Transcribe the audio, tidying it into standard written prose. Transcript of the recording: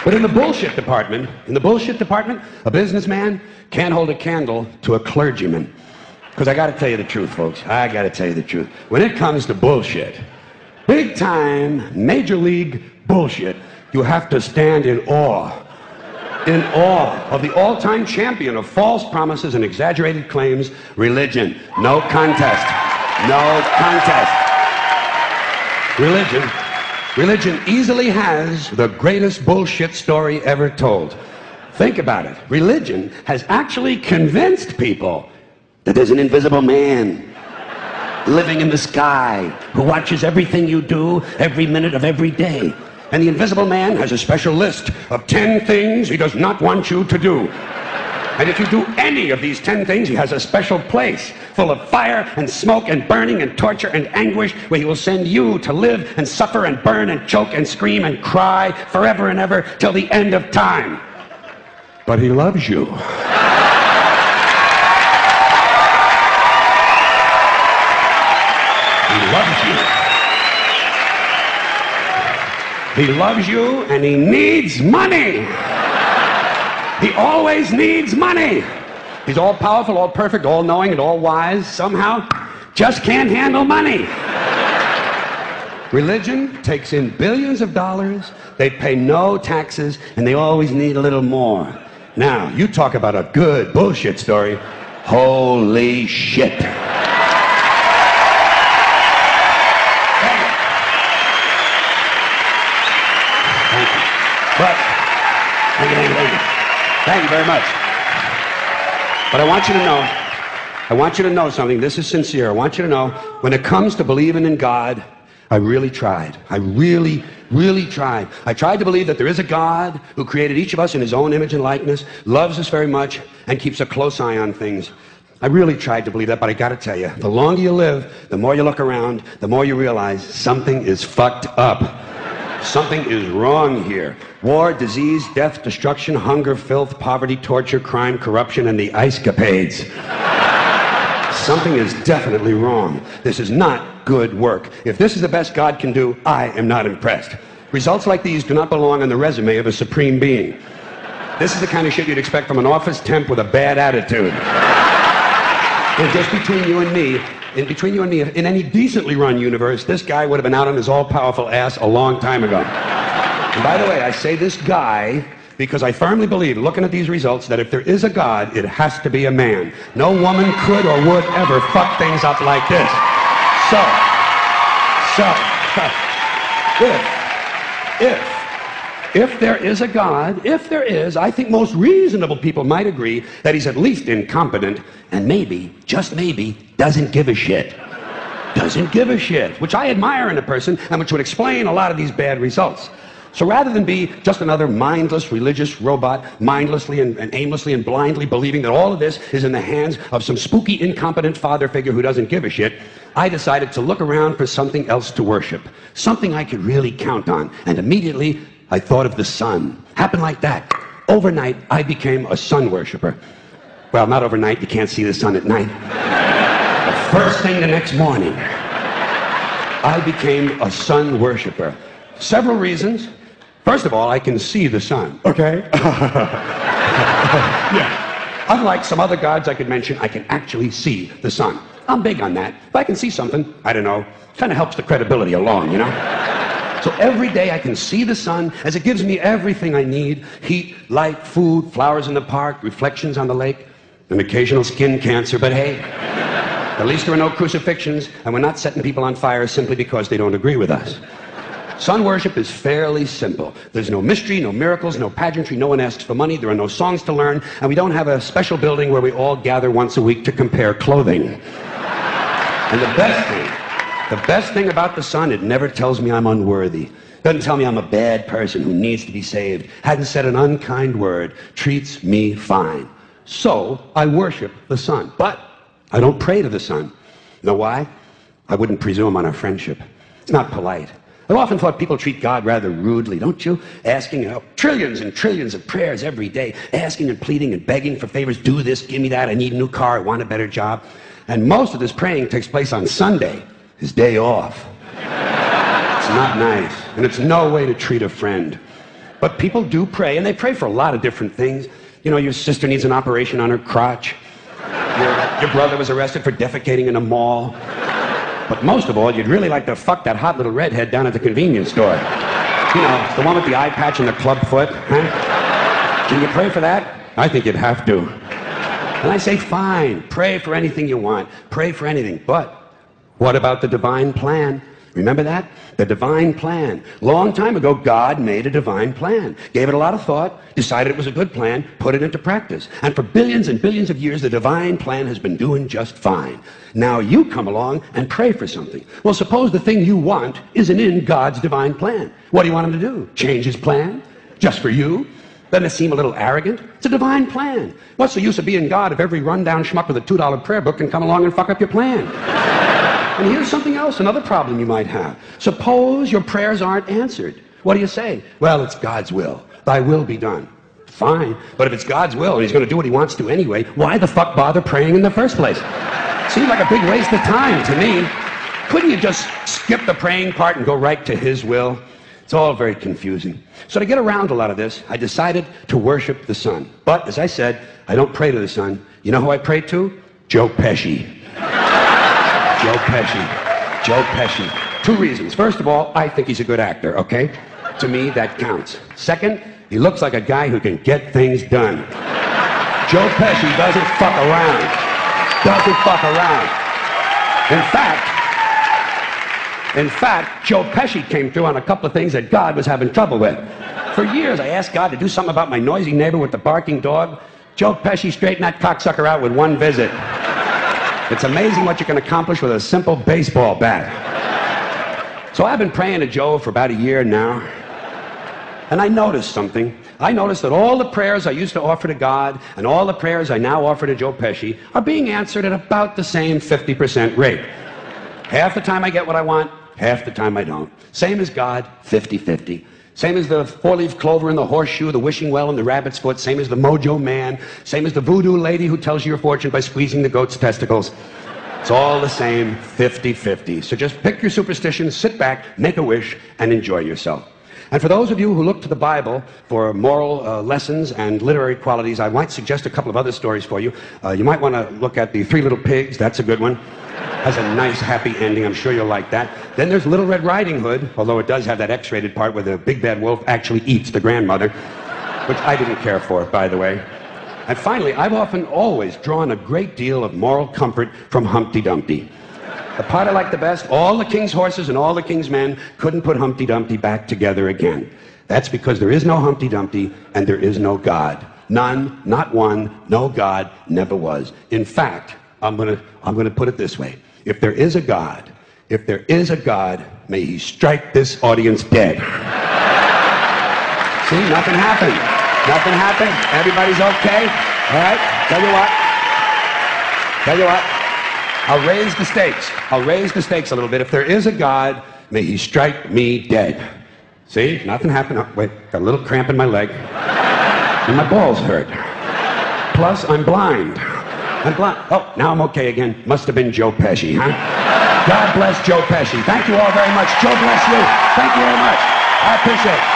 But in the bullshit department, a businessman can't hold a candle to a clergyman. Because I got to tell you the truth, folks. I got to tell you the truth. When it comes to bullshit, big time, major league bullshit, you have to stand in awe of the all-time champion of false promises and exaggerated claims, religion. No contest. No contest. Religion easily has the greatest bullshit story ever told. Think about it. Religion has actually convinced people that there's an invisible man living in the sky who watches everything you do every minute of every day. And the invisible man has a special list of 10 things he does not want you to do. And if you do any of these 10 things, he has a special place full of fire and smoke and burning and torture and anguish where he will send you to live and suffer and burn and choke and scream and cry forever and ever till the end of time. But he loves you. He loves you. He loves you and he needs money. He always needs money. He's all powerful, all perfect, all knowing, and all wise. Somehow, just can't handle money. Religion takes in billions of dollars, they pay no taxes, and they always need a little more. Now, you talk about a good bullshit story. Holy shit. But, thank you very much. But I want you to know something. This is sincere. I want you to know, when it comes to believing in God, I really tried. I really tried. I tried to believe that there is a God who created each of us in his own image and likeness, loves us very much, and keeps a close eye on things. I really tried to believe that, but I gotta tell you, the longer you live, the more you look around, the more you realize something is fucked up. Something is wrong here. War, disease, death, destruction, hunger, filth, poverty, torture, crime, corruption, and the ice-capades. Something is definitely wrong. This is not good work. If this is the best God can do, I am not impressed. Results like these do not belong on the resume of a supreme being. This is the kind of shit you'd expect from an office temp with a bad attitude. And just between you and me, in any decently run universe, this guy would have been out on his all-powerful ass a long time ago. And by the way, I say this guy because I firmly believe, looking at these results, that if there is a God, it has to be a man. No woman could or would ever fuck things up like this. If there is a God, if there is, I think most reasonable people might agree that he's at least incompetent and maybe, just maybe, doesn't give a shit. Doesn't give a shit, which I admire in a person and which would explain a lot of these bad results. So rather than be just another mindless religious robot, mindlessly and aimlessly and blindly believing that all of this is in the hands of some spooky, incompetent father figure who doesn't give a shit, I decided to look around for something else to worship, something I could really count on. And immediately, I thought of the sun. Happened like that. Overnight, I became a sun worshiper. Well, not overnight. You can't see the sun at night. The first thing the next morning, I became a sun worshiper. Several reasons. First of all, I can see the sun. Okay? Yeah. Unlike some other gods I could mention, I can actually see the sun. I'm big on that. If I can see something, I don't know, kind of helps the credibility along, you know? So every day I can see the sun as it gives me everything I need: heat, light, food, flowers in the park, reflections on the lake, an occasional skin cancer. But hey, at least there are no crucifixions, and we're not setting people on fire simply because they don't agree with us. Sun worship is fairly simple. There's no mystery, no miracles, no pageantry, no one asks for money, there are no songs to learn, and we don't have a special building where we all gather once a week to compare clothing. And the best thing about the sun, it never tells me I'm unworthy. Doesn't tell me I'm a bad person who needs to be saved. Hadn't said an unkind word. Treats me fine. So I worship the sun. But I don't pray to the sun. You know why? I wouldn't presume on our friendship. It's not polite. I've often thought people treat God rather rudely, don't you? Asking trillions and trillions of prayers every day, asking and pleading and begging for favors. Do this, give me that, I need a new car, I want a better job. And most of this praying takes place on Sunday, his day off. It's not nice, and it's no way to treat a friend. But people do pray, and they pray for a lot of different things. You know, your sister needs an operation on her crotch. Your brother was arrested for defecating in a mall. But most of all, you'd really like to fuck that hot little redhead down at the convenience store. You know, the one with the eye patch and the club foot, huh? Can you pray for that? I think you'd have to. And I say, fine, pray for anything you want. Pray for anything. But what about the divine plan? Remember that? The divine plan. Long time ago, God made a divine plan. Gave it a lot of thought, decided it was a good plan, put it into practice. And for billions and billions of years, the divine plan has been doing just fine. Now you come along and pray for something. Well, suppose the thing you want isn't in God's divine plan. What do you want him to do? Change his plan? Just for you? Doesn't it seem a little arrogant? It's a divine plan. What's the use of being God if every rundown schmuck with a $2 prayer book can come along and fuck up your plan? And here's something else, another problem you might have. Suppose your prayers aren't answered. What do you say? Well, it's God's will. Thy will be done. Fine. But if it's God's will and he's going to do what he wants to anyway, why the fuck bother praying in the first place? Seems like a big waste of time to me. Couldn't you just skip the praying part and go right to his will? It's all very confusing. So to get around a lot of this, I decided to worship the sun. But, as I said, I don't pray to the sun. You know who I pray to? Joe Pesci. Joe Pesci. Joe Pesci. Two reasons. First of all, I think he's a good actor, okay? To me, that counts. Second, he looks like a guy who can get things done. Joe Pesci doesn't fuck around. Doesn't fuck around. In fact, Joe Pesci came through on a couple of things that God was having trouble with. For years, I asked God to do something about my noisy neighbor with the barking dog. Joe Pesci straightened that cocksucker out with one visit. It's amazing what you can accomplish with a simple baseball bat. So I've been praying to Joe for about a year now, and I noticed something. I noticed that all the prayers I used to offer to God and all the prayers I now offer to Joe Pesci are being answered at about the same 50% rate. Half the time I get what I want, half the time I don't. Same as God, 50-50. Same as the four-leaf clover and the horseshoe, the wishing well and the rabbit's foot. Same as the mojo man. Same as the voodoo lady who tells you your fortune by squeezing the goat's testicles. It's all the same, 50-50. So just pick your superstition, sit back, make a wish, and enjoy yourself. And for those of you who look to the Bible for moral lessons and literary qualities, I might suggest a couple of other stories for you. You might want to look at The Three Little Pigs. That's a good one. Has a nice, happy ending. I'm sure you'll like that. Then there's Little Red Riding Hood, although it does have that X-rated part where the big bad wolf actually eats the grandmother, which I didn't care for, by the way. And finally, I've often always drawn a great deal of moral comfort from Humpty Dumpty. The part I like the best, all the king's horses and all the king's men couldn't put Humpty Dumpty back together again. That's because there is no Humpty Dumpty and there is no God. None, not one, no God, never was. In fact, I'm gonna put it this way. If there is a God, may he strike this audience dead. See, nothing happened. Nothing happened. Everybody's okay. All right? Tell you what. I'll raise the stakes. I'll raise the stakes a little bit. If there is a God, may he strike me dead. See, nothing happened. Oh, wait, got a little cramp in my leg. And my balls hurt. Plus, I'm blind. Oh, now I'm okay again. Must have been Joe Pesci, huh? God bless Joe Pesci. Thank you all very much. Joe bless you. Thank you very much. I appreciate it.